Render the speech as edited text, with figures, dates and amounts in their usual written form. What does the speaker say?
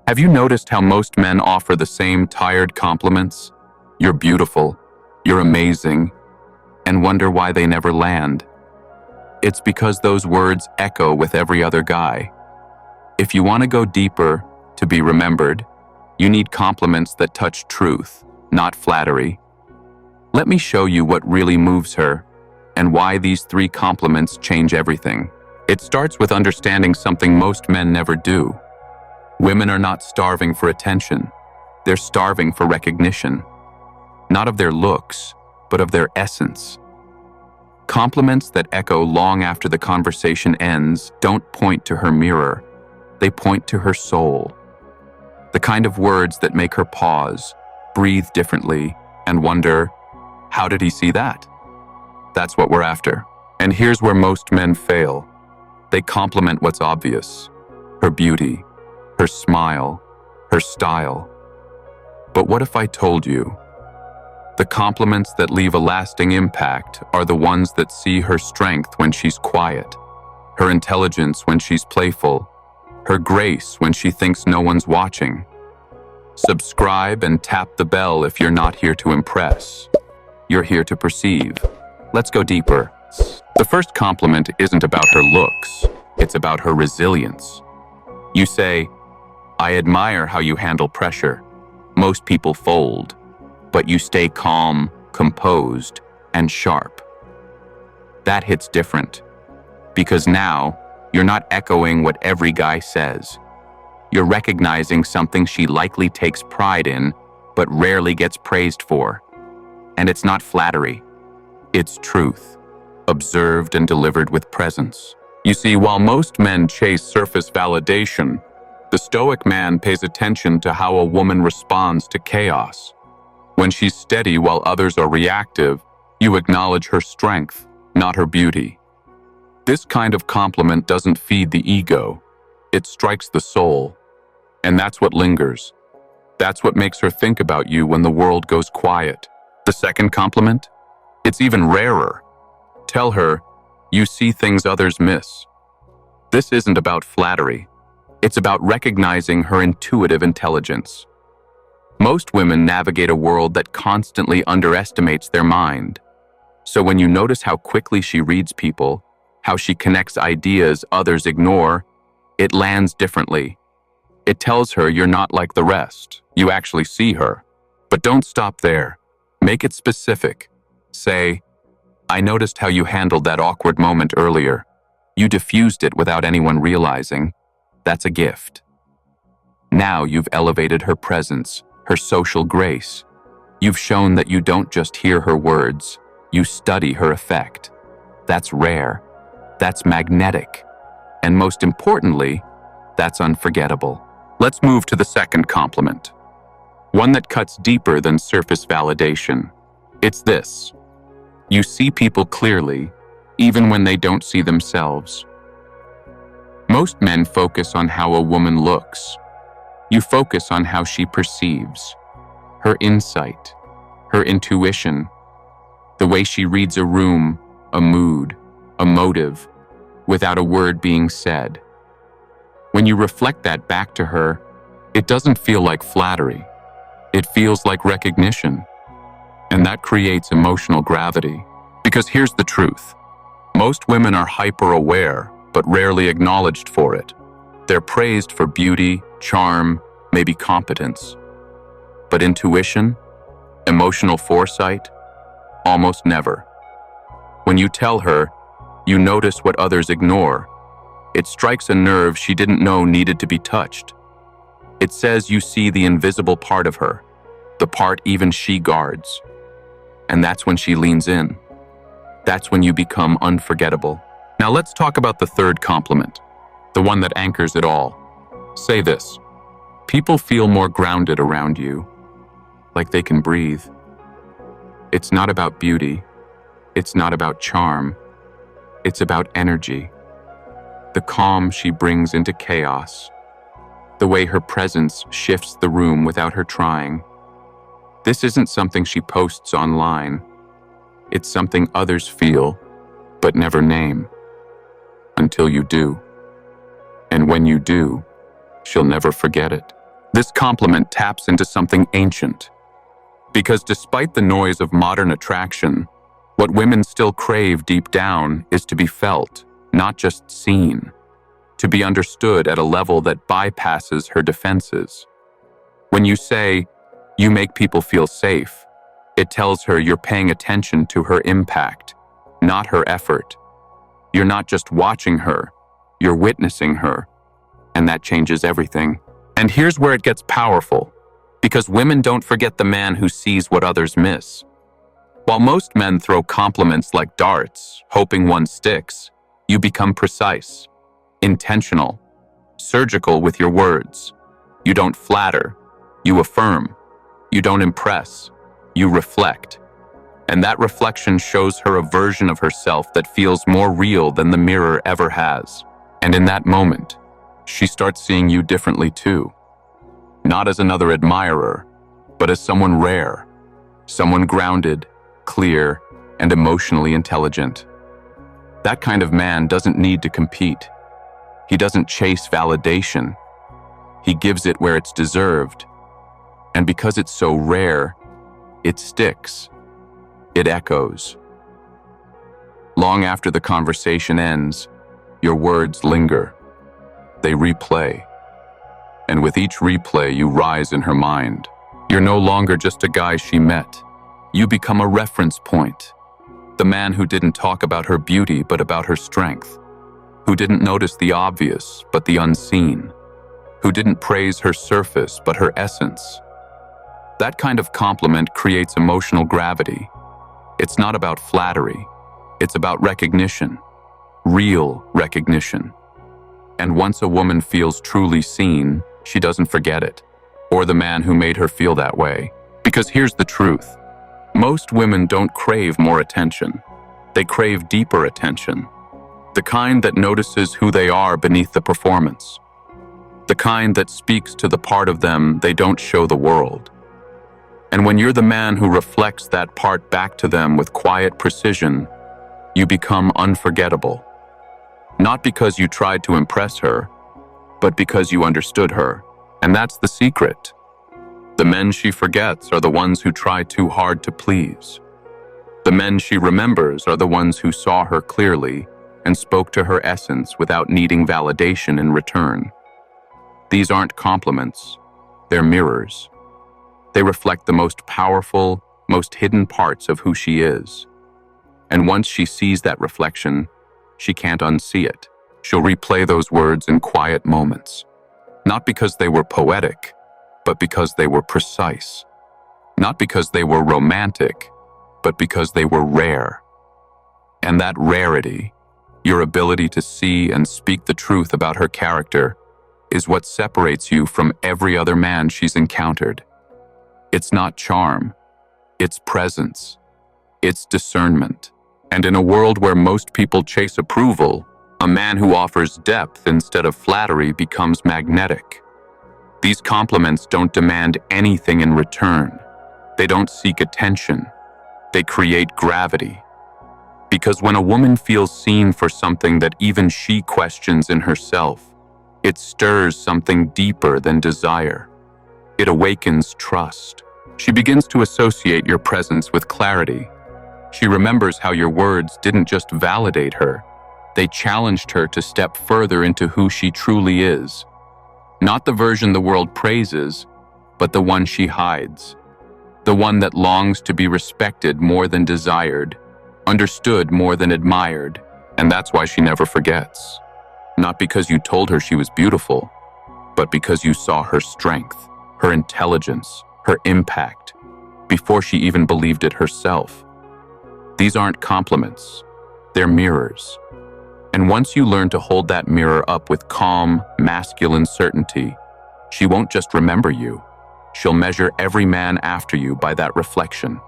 Have you noticed how most men offer the same tired compliments? You're beautiful, you're amazing, and wonder why they never land. It's because those words echo with every other guy. If you want to go deeper to be remembered, you need compliments that touch truth, not flattery. Let me show you what really moves her and why these 3 compliments change everything. It starts with understanding something most men never do. Women are not starving for attention. They're starving for recognition. Not of their looks, but of their essence. Compliments that echo long after the conversation ends don't point to her mirror. They point to her soul. The kind of words that make her pause, breathe differently, and wonder, how did he see that? That's what we're after. And here's where most men fail. They compliment what's obvious. Her beauty, her smile, her style. But what if I told you? The compliments that leave a lasting impact are the ones that see her strength when she's quiet, her intelligence when she's playful, her grace when she thinks no one's watching. Subscribe and tap the bell if you're not here to impress. You're here to perceive. Let's go deeper. The first compliment isn't about her looks, it's about her resilience. You say, I admire how you handle pressure. Most people fold, but you stay calm, composed, and sharp. That hits different, because now you're not echoing what every guy says. You're recognizing something she likely takes pride in, but rarely gets praised for. And it's not flattery, it's truth, observed and delivered with presence. You see, while most men chase surface validation, the Stoic man pays attention to how a woman responds to chaos. When she's steady while others are reactive, you acknowledge her strength, not her beauty. This kind of compliment doesn't feed the ego, it strikes the soul. And that's what lingers. That's what makes her think about you when the world goes quiet. The second compliment? It's even rarer. Tell her, you see things others miss. This isn't about flattery. It's about recognizing her intuitive intelligence. Most women navigate a world that constantly underestimates their mind. So when you notice how quickly she reads people, how she connects ideas others ignore, it lands differently. It tells her you're not like the rest. You actually see her. But don't stop there. Make it specific. Say, I noticed how you handled that awkward moment earlier. You diffused it without anyone realizing. That's a gift. Now you've elevated her presence, her social grace. You've shown that you don't just hear her words, you study her effect. That's rare. That's magnetic. And most importantly, that's unforgettable. Let's move to the second compliment. One that cuts deeper than surface validation. It's this. You see people clearly, even when they don't see themselves. Most men focus on how a woman looks. You focus on how she perceives, her insight, her intuition, the way she reads a room, a mood, a motive, without a word being said. When you reflect that back to her, it doesn't feel like flattery. It feels like recognition. And that creates emotional gravity. Because here's the truth. Most women are hyper-aware, but rarely acknowledged for it. They're praised for beauty, charm, maybe competence. But intuition, emotional foresight, almost never. When you tell her, you notice what others ignore. It strikes a nerve she didn't know needed to be touched. It says you see the invisible part of her, the part even she guards. And that's when she leans in. That's when you become unforgettable. Now let's talk about the third compliment, the one that anchors it all. Say this. People feel more grounded around you, like they can breathe. It's not about beauty. It's not about charm. It's about energy. The calm she brings into chaos. The way her presence shifts the room without her trying. This isn't something she posts online. It's something others feel, but never name. Until you do. And when you do, she'll never forget it. This compliment taps into something ancient. Because despite the noise of modern attraction, what women still crave deep down is to be felt, not just seen, to be understood at a level that bypasses her defenses. When you say, "You make people feel safe," it tells her you're paying attention to her impact, not her effort. You're not just watching her, you're witnessing her, and that changes everything. And here's where it gets powerful, because women don't forget the man who sees what others miss. While most men throw compliments like darts, hoping one sticks, you become precise, intentional, surgical with your words. You don't flatter, you affirm. You don't impress, you reflect. And that reflection shows her a version of herself that feels more real than the mirror ever has. And in that moment, she starts seeing you differently too. Not as another admirer, but as someone rare, someone grounded, clear, and emotionally intelligent. That kind of man doesn't need to compete. He doesn't chase validation. He gives it where it's deserved. And because it's so rare, it sticks. It echoes. Long after the conversation ends, your words linger. They replay. And with each replay, you rise in her mind. You're no longer just a guy she met. You become a reference point. The man who didn't talk about her beauty, but about her strength. Who didn't notice the obvious, but the unseen. Who didn't praise her surface, but her essence. That kind of compliment creates emotional gravity. It's not about flattery. It's about recognition. Real recognition. And once a woman feels truly seen, she doesn't forget it, or the man who made her feel that way. Because here's the truth. Most women don't crave more attention. They crave deeper attention. The kind that notices who they are beneath the performance. The kind that speaks to the part of them they don't show the world. And when you're the man who reflects that part back to them with quiet precision, you become unforgettable. Not because you tried to impress her, but because you understood her. And that's the secret. The men she forgets are the ones who try too hard to please. The men she remembers are the ones who saw her clearly and spoke to her essence without needing validation in return. These aren't compliments, they're mirrors. They reflect the most powerful, most hidden parts of who she is. And once she sees that reflection, she can't unsee it. She'll replay those words in quiet moments. Not because they were poetic, but because they were precise. Not because they were romantic, but because they were rare. And that rarity, your ability to see and speak the truth about her character, is what separates you from every other man she's encountered. It's not charm, it's presence, it's discernment. And in a world where most people chase approval, a man who offers depth instead of flattery becomes magnetic. These compliments don't demand anything in return. They don't seek attention. They create gravity. Because when a woman feels seen for something that even she questions in herself, it stirs something deeper than desire. It awakens trust. She begins to associate your presence with clarity. She remembers how your words didn't just validate her, they challenged her to step further into who she truly is. Not the version the world praises, but the one she hides. The one that longs to be respected more than desired, understood more than admired, and that's why she never forgets. Not because you told her she was beautiful, but because you saw her strength, her intelligence, her impact, before she even believed it herself. These aren't compliments, they're mirrors. And once you learn to hold that mirror up with calm, masculine certainty, she won't just remember you, she'll measure every man after you by that reflection.